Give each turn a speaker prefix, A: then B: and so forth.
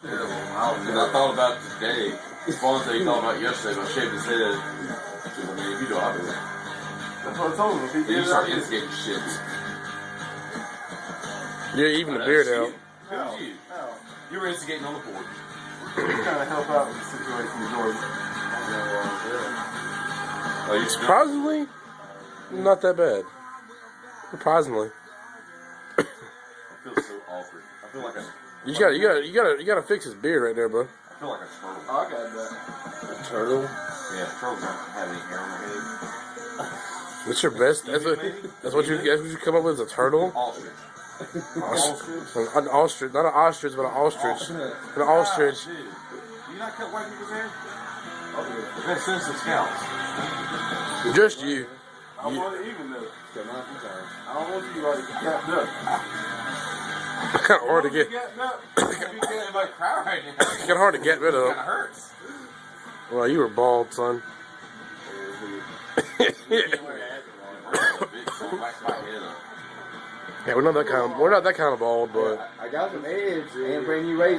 A: And I thought about today. One thing he thought about yesterday, but shaved his head. Because, I mean, if you do, I do.
B: That's what I told him. If he
A: You
B: did
A: start
B: that,
A: instigating shit.
C: You're even the beard out.
A: Who's you? You were instigating on the board.
B: he's trying to help out with the situation with Jordan.
A: Oh, you
C: Surprisingly, not that bad. Surprisingly,
A: I feel so awkward. I feel like
C: you gotta fix his beard right there, bro.
A: I feel like a turtle.
B: Oh, I got that.
C: Turtle.
A: Yeah, turtles don't have any hair on their head.
C: That's your best. That's what you come up with is a turtle.
A: Ostrich.
C: An ostrich, not an ostrich, but an ostrich. An ostrich.
A: Dude, do you not cut white people's hair? That sends the scouts.
C: Just you.
B: I want it even though. I don't want you like gapped up.
C: Kind of hard to get.
B: Gapped up.
A: I'm like cry right now.
C: Kind of hard to get rid
A: It
C: of.
A: hurts.
C: Well, you were bald, son. Yeah, we're not that kind of bald, but
D: I got some edge and brand new razor.